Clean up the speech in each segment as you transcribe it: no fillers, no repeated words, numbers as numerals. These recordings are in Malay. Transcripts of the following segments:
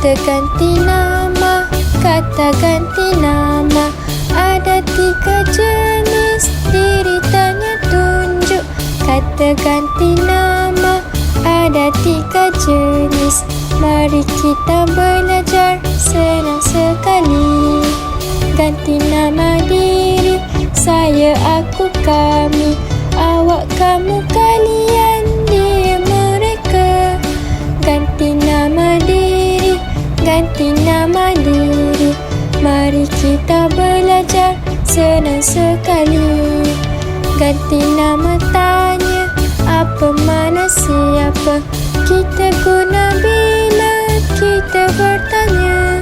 Kata ganti nama, kata ganti nama. Ada 3 jenis, diri tanya tunjuk. Kata ganti nama, ada 3 jenis. Mari kita belajar, senang sekali. Ganti nama diri, saya, aku, kami. Awak, kamu, kalian, dia, mereka. Ganti nama diri, ganti nama diri. Mari kita belajar, senang sekali. Ganti nama tanya, apa, mana, siapa. Kita guna bila kita bertanya.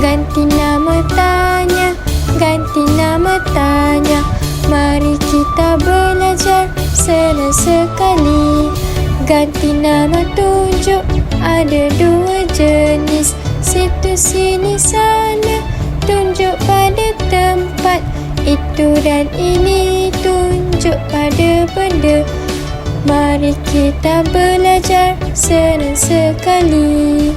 Ganti nama tanya, ganti nama tanya. Mari kita belajar, senang sekali. Ganti nama tunjuk, ada 2 jenis. Situ, sini, sana. Tunjuk pada tempat. Itu dan ini, tunjuk pada benda. Mari kita belajar, senang sekali.